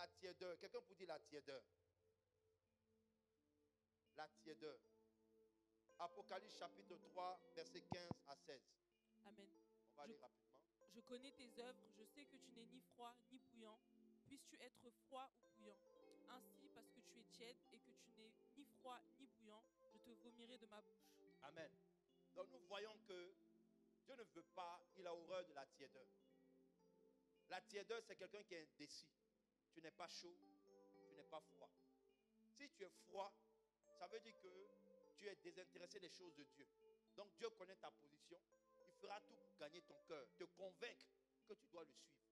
La tiédeur. Quelqu'un peut dire la tiédeur. La tiédeur. Apocalypse chapitre 3, versets 15 à 16. Amen. On va aller rapidement. Je connais tes œuvres, je sais que tu n'es ni froid ni bouillant. Puisses-tu être froid ou bouillant? Ainsi, parce que tu es tiède et que tu n'es ni froid ni bouillant, je te vomirai de ma bouche. Amen. Donc nous voyons que Dieu ne veut pas, il a horreur de la tiédeur. La tiédeur, c'est quelqu'un qui est indécis. Tu n'es pas chaud, tu n'es pas froid. Si tu es froid, ça veut dire que tu es désintéressé des choses de Dieu. Donc Dieu connaît ta position. Il fera tout pour gagner ton cœur, te convaincre que tu dois le suivre.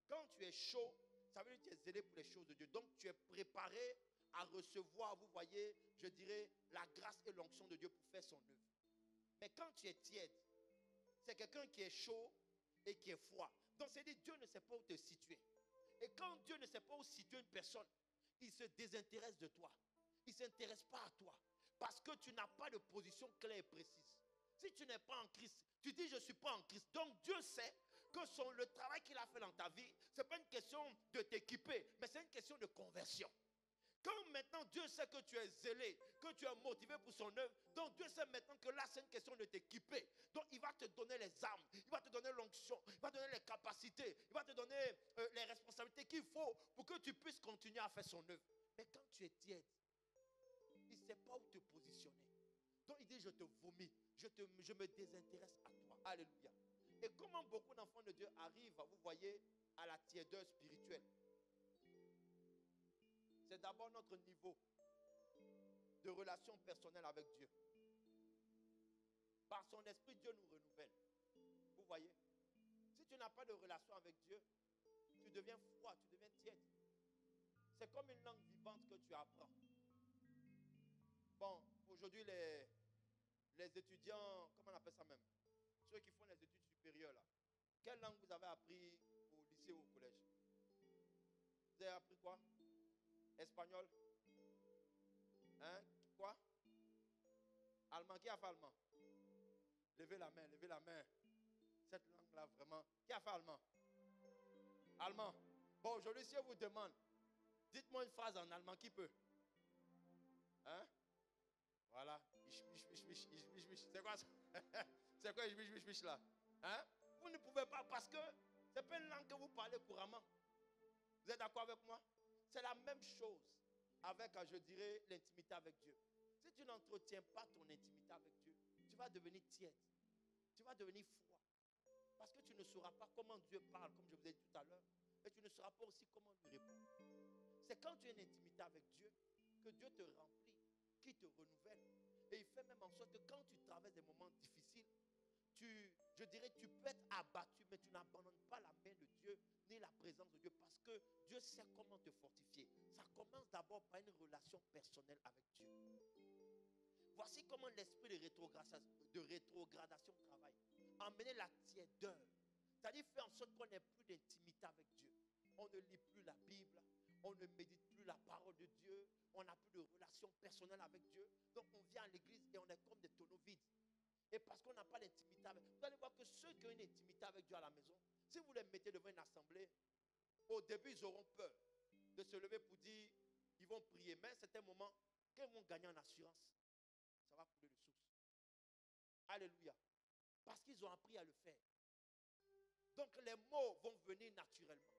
Quand tu es chaud, ça veut dire que tu es zélé pour les choses de Dieu. Donc tu es préparé à recevoir, vous voyez, je dirais, la grâce et l'onction de Dieu pour faire son œuvre. Mais quand tu es tiède, c'est quelqu'un qui est chaud et qui est froid. Donc c'est dire Dieu ne sait pas où te situer. Et quand Dieu ne sait pas où situer une personne, il se désintéresse de toi. Il ne s'intéresse pas à toi. Parce que tu n'as pas de position claire et précise. Si tu n'es pas en Christ, tu dis je ne suis pas en Christ. Donc Dieu sait que le travail qu'il a fait dans ta vie, ce n'est pas une question de t'équiper, mais c'est une question de conversion. Quand maintenant Dieu sait que tu es zélé, que tu es motivé pour son œuvre, donc Dieu sait maintenant que là c'est une question de t'équiper. Donc il va te donner les armes, il va te donner l'onction, il va te donner les capacités, il va te donner les responsabilités qu'il faut pour que tu puisses continuer à faire son œuvre. Mais quand tu es tiède, il ne sait pas où te positionner. Donc il dit je te vomis, je me désintéresse à toi. Alléluia. Et comment beaucoup d'enfants de Dieu arrivent, vous voyez, à la tiédeur spirituelle. C'est d'abord notre niveau de relation personnelle avec Dieu. Par son esprit, Dieu nous renouvelle. Vous voyez? Si tu n'as pas de relation avec Dieu, tu deviens froid, tu deviens tiède. C'est comme une langue vivante que tu apprends. Bon, aujourd'hui, les étudiants, comment on appelle ça même? Ceux qui font les études supérieures là. Quelle langue vous avez appris au lycée ou au collège? Vous avez appris quoi? Espagnol? Hein? Quoi? Allemand? Qui a fait allemand? Levez la main, levez la main. Cette langue-là, vraiment. Qui a fait allemand? Allemand. Bon, aujourd'hui, si on vous demande, dites-moi une phrase en allemand, qui peut? Hein? Voilà. C'est quoi ça? C'est quoi là? Hein? Vous ne pouvez pas parce que c'est pas une langue que vous parlez couramment. Vous êtes d'accord avec moi? C'est la même chose avec, je dirais, l'intimité avec Dieu. Si tu n'entretiens pas ton intimité avec Dieu, tu vas devenir tiède. Tu vas devenir froid. Parce que tu ne sauras pas comment Dieu parle, comme je vous ai dit tout à l'heure. Et tu ne sauras pas aussi comment lui répondre. C'est quand tu as une intimité avec Dieu que Dieu te remplit, qui te renouvelle. Et il fait même en sorte que quand tu traverses des moments difficiles, je dirais, tu peux être abattu, mais tu n'abandonnes pas la main de Dieu, ni la présence de Dieu, parce que Dieu sait comment te fortifier. Ça commence d'abord par une relation personnelle avec Dieu. Voici comment l'esprit de rétrogradation travaille. Emmener la tiédeur. C'est-à-dire faire en sorte qu'on n'ait plus d'intimité avec Dieu. On ne lit plus la Bible, on ne médite plus la parole de Dieu, on n'a plus de relation personnelle avec Dieu. Donc on vient à l'église et on est comme des tonneaux vides. Et parce qu'on n'a pas d'intimité avec Dieu. Vous allez voir que ceux qui ont une intimité avec Dieu à la maison, si vous les mettez devant une assemblée, au début ils auront peur de se lever pour dire, ils vont prier. Mais à un certain moment, quand ils vont gagner en assurance, ça va couler de source. Alléluia. Parce qu'ils ont appris à le faire. Donc les mots vont venir naturellement.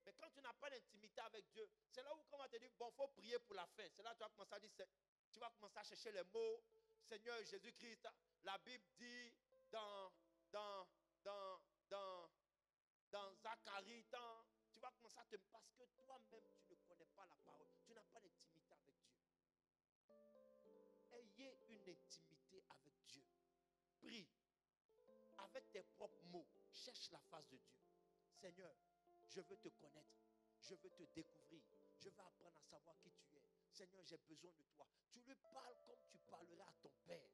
Mais quand tu n'as pas d'intimité avec Dieu, c'est là où on va te dire, bon, il faut prier pour la fin. C'est là que tu vas commencer à dire, tu vas commencer à chercher les mots. Seigneur Jésus-Christ, la Bible dit dans Zacharie, tu vas commencer à te... Parce que toi-même, tu ne connais pas la parole. Tu n'as pas d'intimité avec Dieu. Ayez une intimité avec Dieu. Prie. Avec tes propres mots, cherche la face de Dieu. Seigneur, je veux te connaître. Je veux te découvrir. Je veux apprendre à savoir qui tu es. Seigneur, j'ai besoin de toi. Tu lui parles comme tu parlerais à ton Père.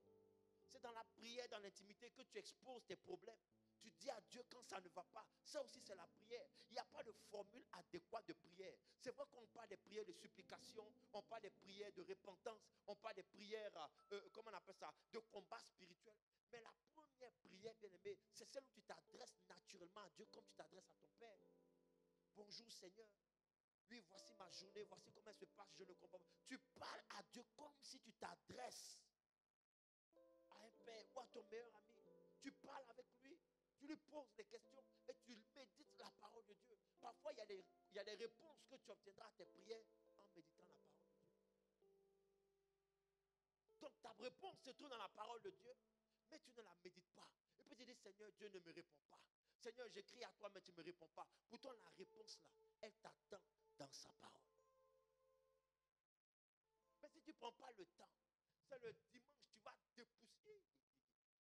C'est dans la prière, dans l'intimité que tu exposes tes problèmes. Tu dis à Dieu quand ça ne va pas. Ça aussi, c'est la prière. Il n'y a pas de formule adéquate de prière. C'est vrai qu'on parle des prières de supplication, on parle des prières de repentance, on parle des prières, comment on appelle ça, de combat spirituel. Mais la première prière, bien aimé, c'est celle où tu t'adresses naturellement à Dieu comme tu t'adresses à ton Père. Bonjour Seigneur. Oui, voici ma journée, voici comment elle se passe, je ne comprends pas. Tu parles à Dieu comme si tu t'adresses à un père ou à ton meilleur ami. Tu parles avec lui, tu lui poses des questions et tu médites la parole de Dieu. Parfois, il y a des réponses que tu obtiendras à tes prières en méditant la parole de Dieu. Donc ta réponse se trouve dans la parole de Dieu, mais tu ne la médites pas. Et puis tu dis, Seigneur, Dieu ne me répond pas. Seigneur, j'écris à toi, mais tu ne me réponds pas. Pourtant, la réponse là, elle t'attend dans sa parole. Mais si tu ne prends pas le temps, c'est le dimanche, tu vas dépoussier.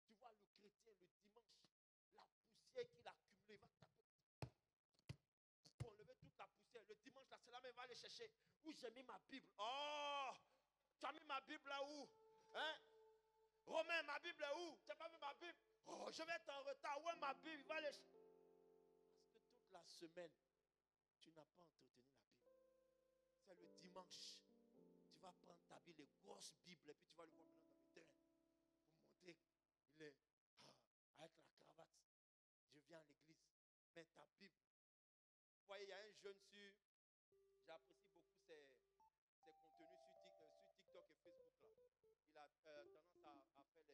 Tu vois le chrétien, le dimanche, la poussière qu'il a accumulée, va taper. Pour enlever toute la poussière. Le dimanche, là, c'est là même va aller chercher. Où j'ai mis ma Bible. Oh, tu as mis ma Bible là où? Hein? Romain, ma Bible est où? Tu n'as pas mis ma Bible? Oh, je vais être en retard. Où est ma Bible? Il va aller. Parce que toute la semaine, tu n'as pas entretenu la Bible. C'est le dimanche. Tu vas prendre ta Bible, les grosses Bibles, et puis tu vas le voir maintenant dans le terrain. Pour montrer qu'il est avec la cravate. Je viens à l'église. Mais ta Bible. Vous voyez, il y a un jeune sur. J'apprécie beaucoup ses contenus sur TikTok et Facebook là. Il a tendance à faire de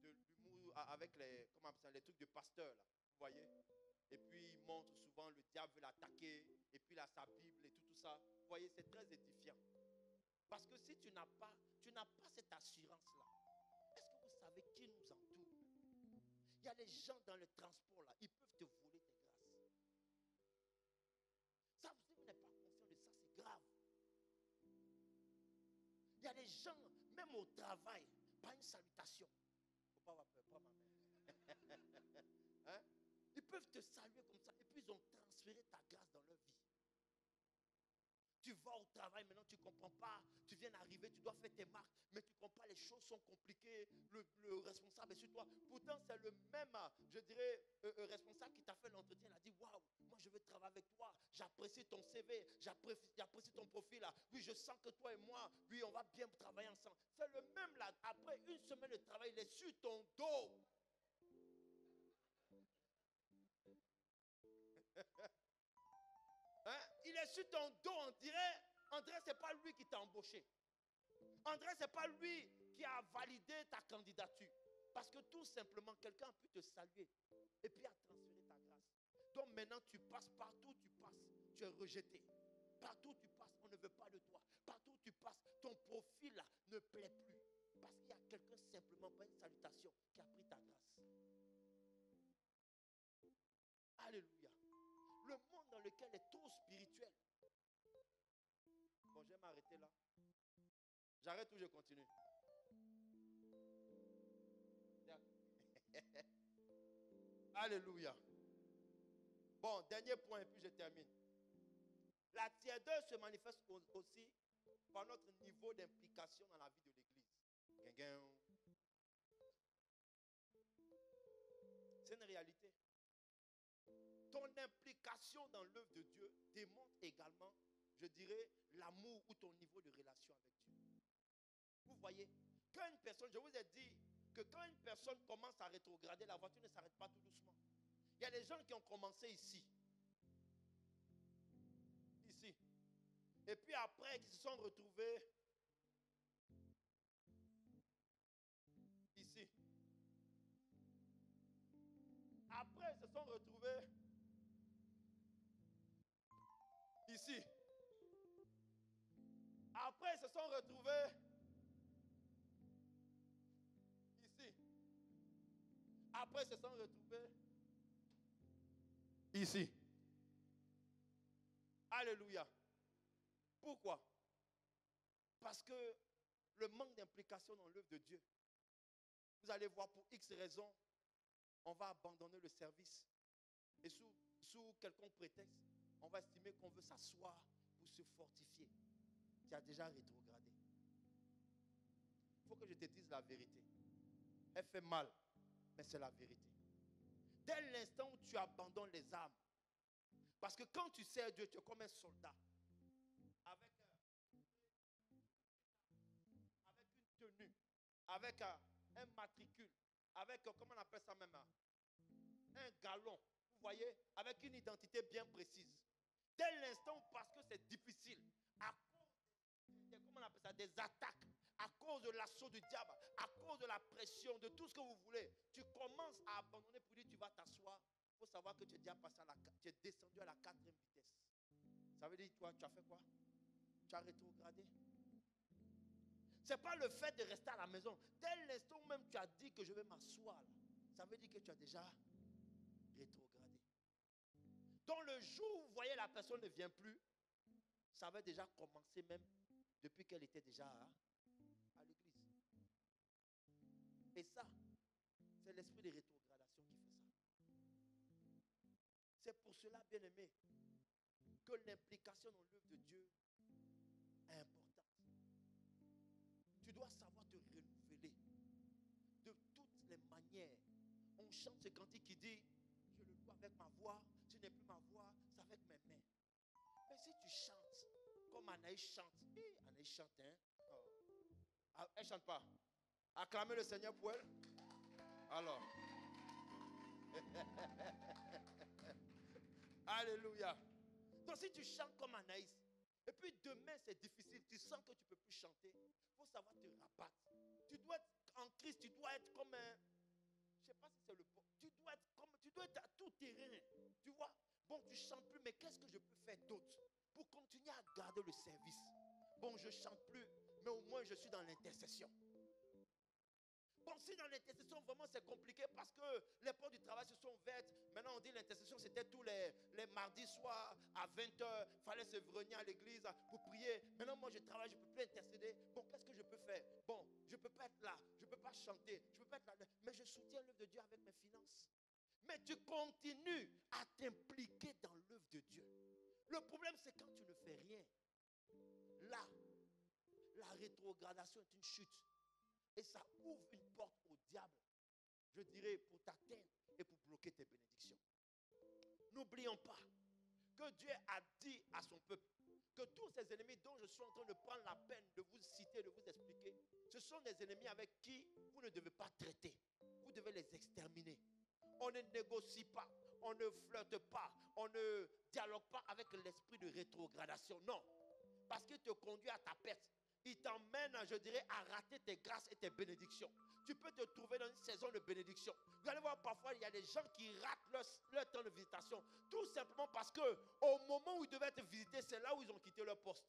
l'humour avec les trucs de pasteur là. Vous voyez? Et puis il montre souvent le diable veut l'attaquer. Et puis il a sa Bible et tout ça. Vous voyez, c'est très édifiant. Parce que si tu n'as pas cette assurance-là, est-ce que vous savez qui nous entoure? Il y a des gens dans le transport là, ils peuvent te voler tes grâces. Ça, si vous n'êtes pas conscient de ça, c'est grave. Il y a des gens, même au travail, pas une salutation. Il ne faut pas avoir peur, pas ma mère. Hein? Ils peuvent te saluer comme ça, et puis ils ont transféré ta grâce dans leur vie. Tu vas au travail, maintenant tu ne comprends pas. Tu viens d'arriver, tu dois faire tes marques, mais tu ne comprends pas, les choses sont compliquées. Le responsable est sur toi. Pourtant, c'est le même, je dirais, responsable qui t'a fait l'entretien. Il a dit, waouh, moi je veux travailler avec toi. J'apprécie ton CV, j'apprécie ton profil. Oui, je sens que toi et moi, oui, on va bien travailler ensemble. C'est le même là. Après une semaine de travail, il est sur ton dos. Hein? Il est sur ton dos, on dirait ce n'est pas lui qui t'a embauché. André, ce n'est pas lui qui a validé ta candidature. Parce que tout simplement, quelqu'un a pu te saluer et puis a transféré ta grâce. Donc maintenant, tu passes partout, tu passes, tu es rejeté. Partout tu passes, on ne veut pas de toi. Partout tu passes, ton profil là ne plaît plus. Parce qu'il y a quelqu'un simplement, pas une salutation, qui a pris ta grâce. Alléluia. Le monde dans lequel est trop spirituel. Bon, je vais m'arrêter là. J'arrête ou je continue? Alléluia. Bon, dernier point et puis je termine. La tiédeur se manifeste aussi par notre niveau d'implication dans la vie de l'Église. C'est une réalité. Ton implication dans l'œuvre de Dieu démontre également, je dirais, l'amour ou ton niveau de relation avec Dieu. Vous voyez, quand une personne, je vous ai dit que quand une personne commence à rétrograder, la voiture ne s'arrête pas tout doucement. Il y a des gens qui ont commencé ici. Ici. Et puis après, qui se sont retrouvés ici. Après, ils se sont retrouvés ici. Après, ils se sont retrouvés ici. Après, ils se sont retrouvés ici. Alléluia. Pourquoi? Parce que le manque d'implication dans l'œuvre de Dieu. Vous allez voir, pour X raisons, on va abandonner le service. Et sous quelconque prétexte, on va estimer qu'on veut s'asseoir pour se fortifier. Tu as déjà rétrogradé. Il faut que je te dise la vérité. Elle fait mal, mais c'est la vérité. Dès l'instant où tu abandonnes les armes, parce que quand tu sers Dieu, tu es comme un soldat. Avec une tenue, avec un matricule, avec, comment on appelle ça même, un galon, vous voyez, avec une identité bien précise. Dès l'instant, parce que c'est des attaques, à cause de l'assaut du diable, à cause de la pression, de tout ce que vous voulez, tu commences à abandonner pour dire tu vas t'asseoir, il faut savoir que tu es déjà passé tu es descendu à la 4e vitesse. Ça veut dire toi, tu as fait quoi? Tu as rétrogradé. Ce n'est pas le fait de rester à la maison. Dès l'instant où même tu as dit que je vais m'asseoir, ça veut dire que tu as déjà rétrogradé. Donc le jour où vous voyez la personne ne vient plus, ça avait déjà commencé même depuis qu'elle était déjà à l'église. Et ça, c'est l'esprit de rétrogradation qui fait ça. C'est pour cela, bien aimé, que l'implication dans l'œuvre de Dieu est importante. Tu dois savoir te renouveler de toutes les manières. On chante ce cantique qui dit, je le loue avec ma voix, ce n'est plus ma voix, c'est avec mes mains. Mais si tu chantes, comme Anaïs chante, Anaïs chante, hein? Oh. Elle ne chante pas. Acclamez le Seigneur pour elle. Alors. Alléluia. Donc si tu chantes comme Anaïs, et puis demain c'est difficile, tu sens que tu ne peux plus chanter, il faut savoir te rabattre. Tu dois être en Christ, tu dois être comme un, je ne sais pas si c'est le pot, tu dois être à tout terrain. Tu vois, bon tu ne chantes plus, mais qu'est-ce que je peux faire d'autre pour continuer à garder le service? Bon, je ne chante plus, mais au moins je suis dans l'intercession. Bon, si dans l'intercession, vraiment c'est compliqué parce que les portes du travail se sont ouvertes. Maintenant, on dit l'intercession, c'était tous les mardis soirs à 20h. Il fallait se venir à l'église pour prier. Maintenant, moi, je travaille, je ne peux plus intercéder. Bon, qu'est-ce que je peux faire? Bon, je ne peux pas être là, je ne peux pas chanter, je ne peux pas être là. Mais je soutiens l'œuvre de Dieu avec mes finances. Mais tu continues à t'impliquer dans l'œuvre de Dieu. Le problème, c'est quand tu ne fais rien. Là, la rétrogradation est une chute. Et ça ouvre une porte au diable, je dirais, pour t'atteindre et pour bloquer tes bénédictions. N'oublions pas que Dieu a dit à son peuple que tous ces ennemis dont je suis en train de prendre la peine de vous citer, de vous expliquer, ce sont des ennemis avec qui vous ne devez pas traiter. Vous devez les exterminer. On ne négocie pas, on ne flirte pas, on ne dialogue pas avec l'esprit de rétrogradation. Non, parce qu'il te conduit à ta perte. Il t'emmène, je dirais, à rater tes grâces et tes bénédictions. Tu peux te trouver dans une saison de bénédiction. Vous allez voir, parfois, il y a des gens qui ratent leur temps de visitation. Tout simplement parce qu'au moment où ils devaient être visités, c'est là où ils ont quitté leur poste.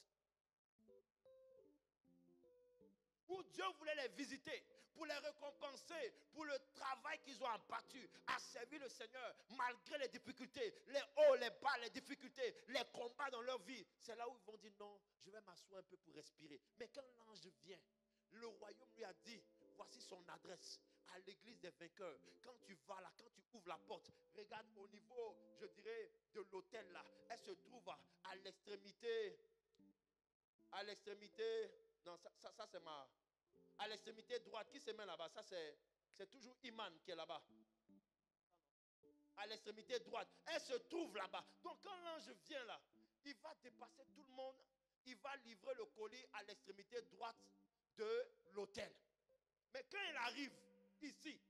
Où Dieu voulait les visiter, pour les récompenser, pour le travail qu'ils ont abattu, à servir le Seigneur, malgré les difficultés, les hauts, les bas, les difficultés, les combats dans leur vie. C'est là où ils vont dire non, je vais m'asseoir un peu pour respirer. Mais quand l'ange vient, le royaume lui a dit, voici son adresse à l'église des vainqueurs. Quand tu vas là, quand tu ouvres la porte, regarde au niveau, je dirais, de l'hôtel là. Elle se trouve à l'extrémité, non, ça c'est ma... À l'extrémité droite, qui se met là-bas? Ça, c'est toujours Iman qui est là-bas. À l'extrémité droite. Elle se trouve là-bas. Donc, quand l'ange vient là, il va dépasser tout le monde. Il va livrer le colis à l'extrémité droite de l'hôtel. Mais quand il arrive ici,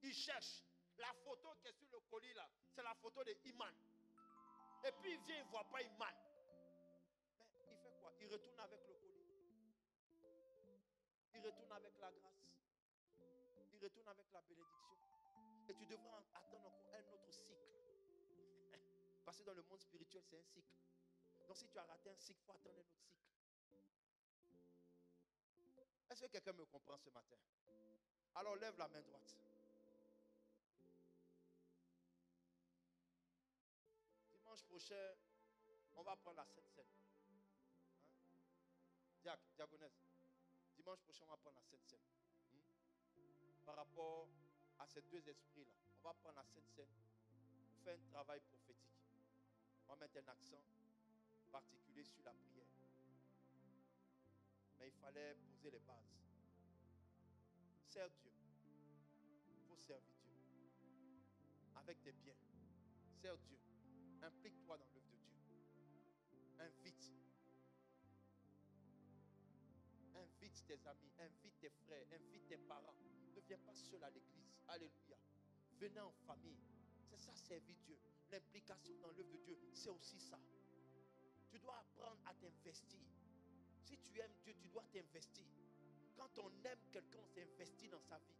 il cherche. La photo qui est sur le colis là, c'est la photo de Iman. Et puis, il vient, il ne voit pas Iman. Mais il fait quoi? Il retourne avec le colis. Il retourne avec la grâce. Il retourne avec la bénédiction. Et tu devras attendre encore un autre cycle. Parce que dans le monde spirituel, c'est un cycle. Donc si tu as raté un cycle, il faut attendre un autre cycle. Est-ce que quelqu'un me comprend ce matin? Alors lève la main droite. Dimanche prochain, on va prendre la Sainte Seine. Hein? Diagonesse. Dimanche prochain, on va prendre la Sainte Seine. Par rapport à ces deux esprits-là, on va prendre la Sainte Seine pour faire un travail prophétique. On va mettre un accent particulier sur la prière. Mais il fallait poser les bases. Sers Dieu. Il faut servir Dieu. Avec tes biens. Sers Dieu. Implique-toi dans l'œuvre de Dieu. Invite. Invite tes amis, invite tes frères, invite tes parents. Ne viens pas seul à l'église. Alléluia. Venez en famille. C'est ça, servir Dieu. L'implication dans l'œuvre de Dieu, c'est aussi ça. Tu dois apprendre à t'investir. Si tu aimes Dieu, tu dois t'investir. Quand on aime quelqu'un, on s'investit dans sa vie.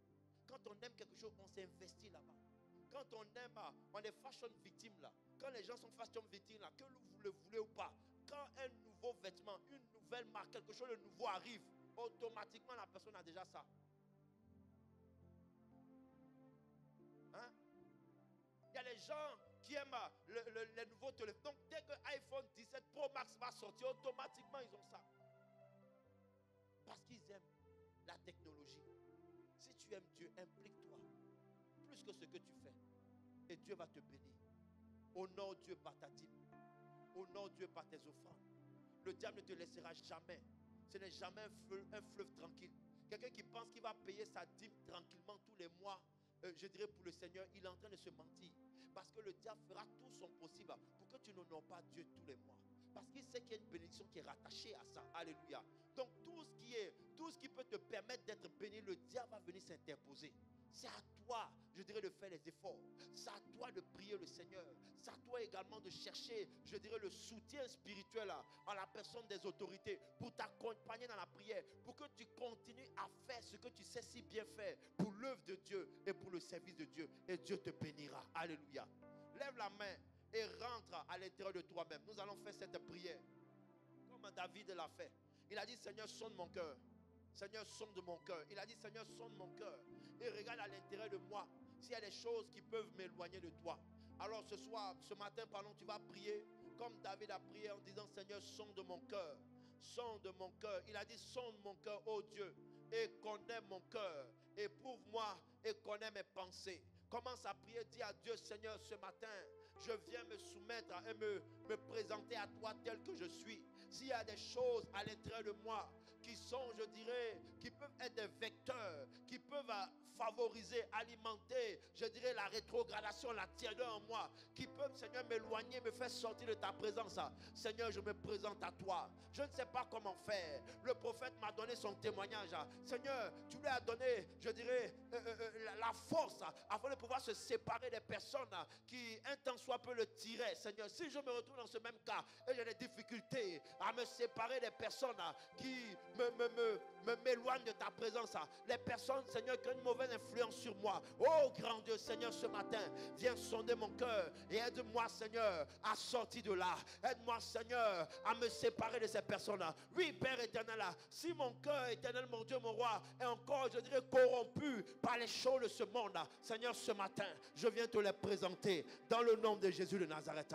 Quand on aime quelque chose, on s'investit là-bas. Quand on aime, on est fashion victime là. Quand les gens sont fashion victime là, que vous le voulez ou pas, quand un nouveau vêtement, une nouvelle marque, quelque chose de nouveau arrive, automatiquement la personne a déjà ça. Hein? Il y a les gens qui aiment les nouveaux téléphones. Donc dès que iPhone 17 Pro Max va sortir, automatiquement ils ont ça. Parce qu'ils aiment la technologie. Si tu aimes Dieu, implique-toi plus que ce que tu fais. Et Dieu va te bénir. Honore Dieu par ta dîme. Honore Dieu par tes offrandes. Le diable ne te laissera jamais. Ce n'est jamais un fleuve tranquille. Quelqu'un qui pense qu'il va payer sa dîme tranquillement tous les mois, je dirais pour le Seigneur, il est en train de se mentir. Parce que le diable fera tout son possible pour que tu n'honores pas Dieu tous les mois. Parce qu'il sait qu'il y a une bénédiction qui est rattachée à ça. Alléluia. Donc tout ce qui peut te permettre d'être béni, le diable va venir s'interposer. C'est à toi, je dirais, de faire les efforts. C'est à toi de prier le Seigneur. C'est à toi également de chercher, je dirais, le soutien spirituel en la personne des autorités pour t'accompagner dans la prière, pour que tu continues à faire ce que tu sais si bien faire pour l'œuvre de Dieu et pour le service de Dieu. Et Dieu te bénira. Alléluia. Lève la main et rentre à l'intérieur de toi-même. Nous allons faire cette prière comme David l'a fait. Il a dit, Seigneur, sonde mon cœur. Seigneur, sonde mon cœur. Il a dit, Seigneur, sonde mon cœur. Et regarde à l'intérieur de moi s'il y a des choses qui peuvent m'éloigner de toi. Alors ce matin, pardon, tu vas prier comme David a prié en disant, Seigneur, sonde mon cœur. Sonde mon cœur. Il a dit, sonde mon cœur, ô Dieu, et connais mon cœur. Éprouve-moi et connais mes pensées. Commence à prier, dis à Dieu, Seigneur, ce matin, je viens me soumettre et me présenter à toi tel que je suis. S'il y a des choses à l'intérieur de moi qui sont, je dirais, qui peuvent être des vecteurs, qui peuvent favoriser, alimenter, je dirais, la rétrogradation, la tièdeur en moi, qui peuvent, Seigneur, m'éloigner, me faire sortir de ta présence. Seigneur, je me présente à toi. Je ne sais pas comment faire. Le prophète m'a donné son témoignage. Seigneur, tu lui as donné, je dirais, la force afin de pouvoir se séparer des personnes qui, un temps soit peu, le tiraient. Seigneur, si je me retrouve dans ce même cas et j'ai des difficultés à me séparer des personnes qui m'éloignent de ta présence, les personnes, Seigneur, qui ont une mauvaise influence sur moi. Oh, grand Dieu, Seigneur, ce matin, viens sonder mon cœur et aide-moi, Seigneur, à sortir de là. Aide-moi, Seigneur, à me séparer de ces personnes-là. Oui, Père éternel, si mon cœur éternel, mon Dieu, mon roi, est encore, je dirais, corrompu par les choses de ce monde, Seigneur, ce matin, je viens te les présenter dans le nom de Jésus de Nazareth.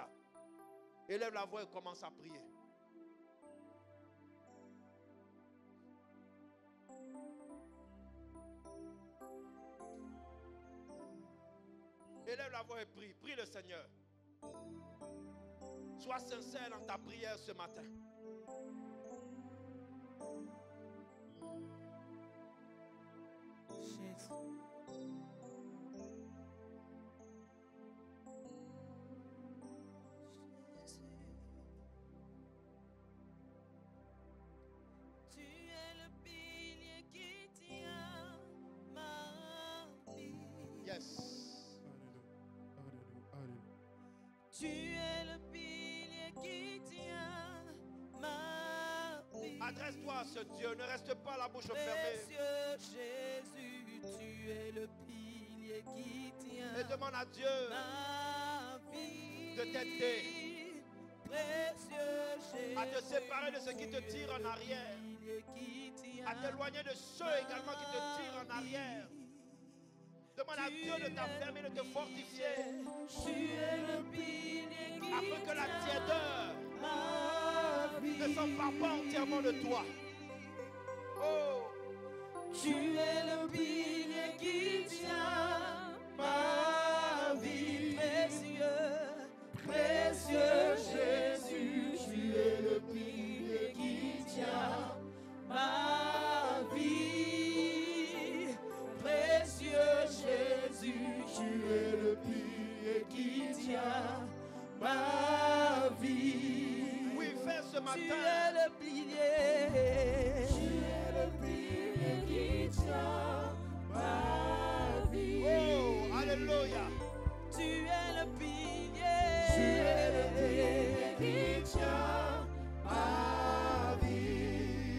Élève la voix et commence à prier. Élève la voix et prie. Prie le Seigneur. Sois sincère dans ta prière ce matin. Tu es le pilier qui tient ma vie. Yes. Tu es le pilier qui tient ma vie. Adresse-toi à ce Dieu, ne reste pas la bouche fermée. Précieux Jésus, tu es le pilier qui tient Et demande à Dieu ma vie. de t'aider, Précieux Jésus, à te séparer de ceux qui te tirent en arrière, à t'éloigner de ceux également qui te tirent en arrière. Demande à Dieu de t'affermir, de te fortifier, afin que la tièdeur ne s'empare pas entièrement de toi. Oh, tu es le pilier qui tient ma vie. Précieux, précieux Jésus, tu es le pilier qui tient ma vie. Précieux Jésus, tu es le pilier qui tient ma vie. oui, fais ce matin. Tu es le pilier. Tu es le pilier qui tient ma vie. Oh, alléluia. Tu es le pilier. Tu es le pilier qui tient ma vie.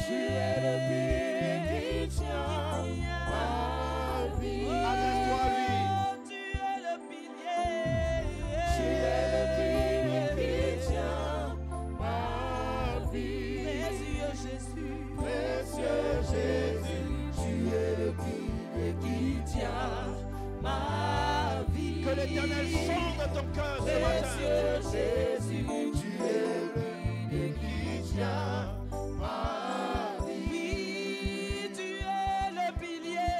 Tu es le pilier qui tient ma vie. Adresse-toi à lui. Tu es le pilier. Tu es le pilier qui tient ma vie. Précieux Jésus. Précieux Jésus, tu es le pilier qui tient ma vie. Que l'Éternel sonde ton cœur ce matin. Précieux Jésus, tu es le pilier qui tient ma vie. Oui, tu es le pilier.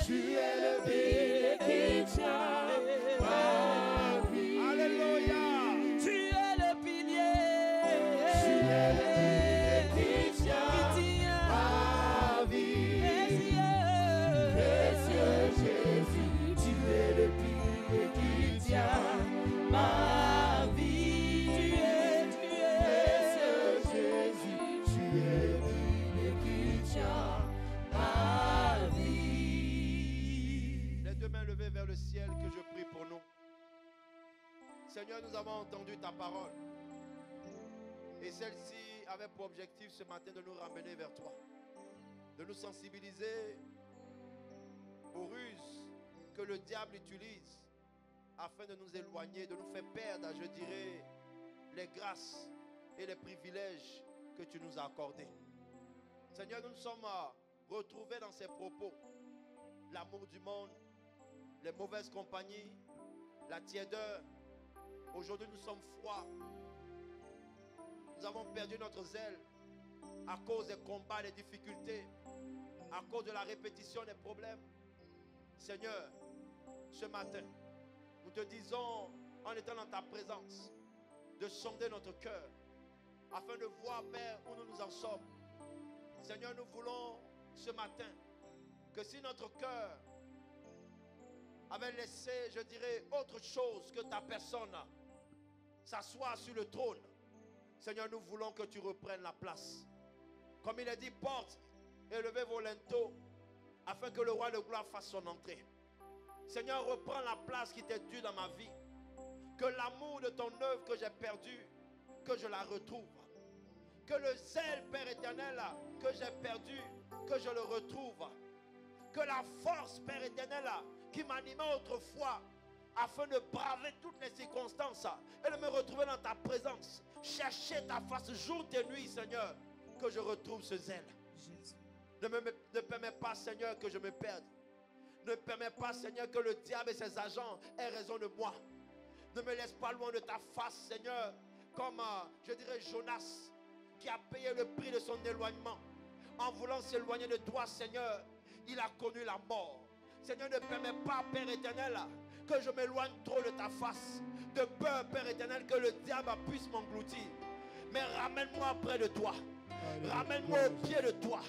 Tu es le pilier qui tient ma vie. Alléluia. Tu es le pilier. Tu es le pilier qui tient ma vie. Précieux Jésus, tu es le pilier qui tient ma vie. Précieux Jésus, tu es le pilier qui tient ma vie. Les deux mains levées vers le ciel, que je prie pour nous. Seigneur, nous avons entendu ta parole. Et celle-ci avait pour objectif ce matin de nous ramener vers toi. De nous sensibiliser aux ruses que le diable utilise afin de nous éloigner, de nous faire perdre, je dirais, les grâces et les privilèges que tu nous as accordés. Seigneur, nous nous sommes retrouvés dans ces propos. L'amour du monde, les mauvaises compagnies, la tiédeur. Aujourd'hui, nous sommes froids. Nous avons perdu notre zèle à cause des combats, des difficultés, à cause de la répétition des problèmes. Seigneur, ce matin, nous te disons, en étant dans ta présence, de sonder notre cœur, afin de voir, Père, où nous nous en sommes. Seigneur, nous voulons ce matin que si notre cœur avait laissé, je dirais, autre chose que ta personne s'asseoir sur le trône, Seigneur, nous voulons que tu reprennes la place. Comme il est dit, porte et levez vos linteaux, afin que le roi de gloire fasse son entrée. Seigneur, reprends la place qui t'est due dans ma vie. Que l'amour de ton œuvre que j'ai perdu, que je la retrouve. Que le zèle, Père éternel, que j'ai perdu, que je le retrouve. Que la force, Père éternel, qui m'animait autrefois, afin de braver toutes les circonstances et de me retrouver dans ta présence. Chercher ta face jour et nuit, Seigneur, que je retrouve ce zèle. Ne permets pas, Seigneur, que je me perde. Ne permets pas, Seigneur, que le diable et ses agents aient raison de moi. Ne me laisse pas loin de ta face, Seigneur, comme, je dirais, Jonas, qui a payé le prix de son éloignement. En voulant s'éloigner de toi, Seigneur, il a connu la mort. Seigneur, ne permets pas, Père éternel, que je m'éloigne trop de ta face. De peur, Père éternel, que le diable puisse m'engloutir. Mais ramène-moi près de toi. Ramène-moi au pied de toi.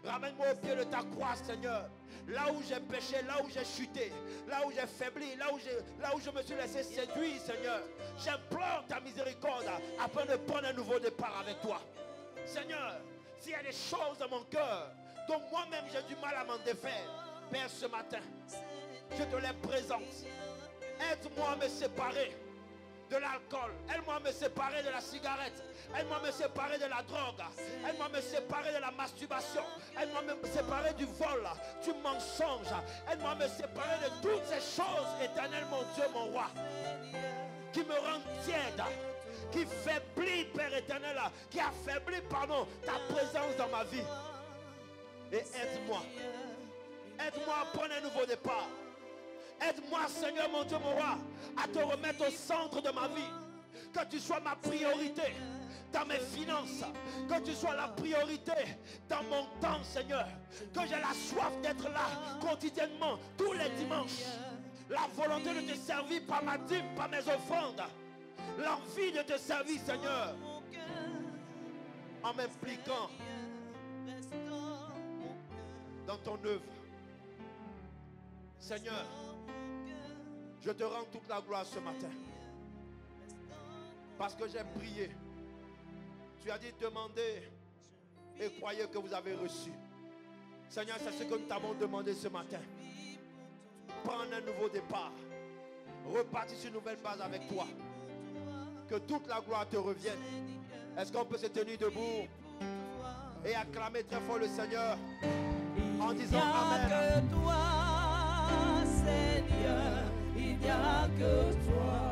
Ramène-moi au pied de ta croix, Seigneur. Là où j'ai péché, là où j'ai chuté, là où j'ai faibli, là où je me suis laissé séduire, Seigneur. J'implore ta miséricorde afin de prendre un nouveau départ avec toi. Seigneur, s'il y a des choses dans mon cœur dont moi-même j'ai du mal à m'en défaire, Père, ce matin, je te les présente. Aide-moi à me séparer de l'alcool. Aide-moi à me séparer de la cigarette. Aide-moi à me séparer de la drogue. Aide-moi à me séparer de la masturbation. Aide-moi à me séparer du vol, du mensonge. Aide-moi à me séparer de toutes ces choses, éternel mon Dieu, mon roi, qui me rendent tiède, qui faiblit, Père éternel, qui affaiblit, pardon, ta présence dans ma vie. Et aide-moi. Aide-moi à prendre un nouveau départ. Aide-moi, Seigneur, mon Dieu, mon roi, à te remettre au centre de ma vie. Que tu sois ma priorité dans mes finances. Que tu sois la priorité dans mon temps, Seigneur. Que j'ai la soif d'être là quotidiennement, tous les dimanches. La volonté de te servir par ma dîme, par mes offrandes. L'envie de te servir, Seigneur. En m'impliquant dans ton œuvre. Seigneur, je te rends toute la gloire ce matin. Parce que j'ai prié. Tu as dit demandez et croyez que vous avez reçu. Seigneur, c'est ce que nous t'avons demandé ce matin. Prendre un nouveau départ. Repartir sur une nouvelle base avec toi. Que toute la gloire te revienne. Est-ce qu'on peut se tenir debout? Et acclamez très fort le Seigneur en Il n'y disant a Amen. que toi, Seigneur, il n'y a que toi.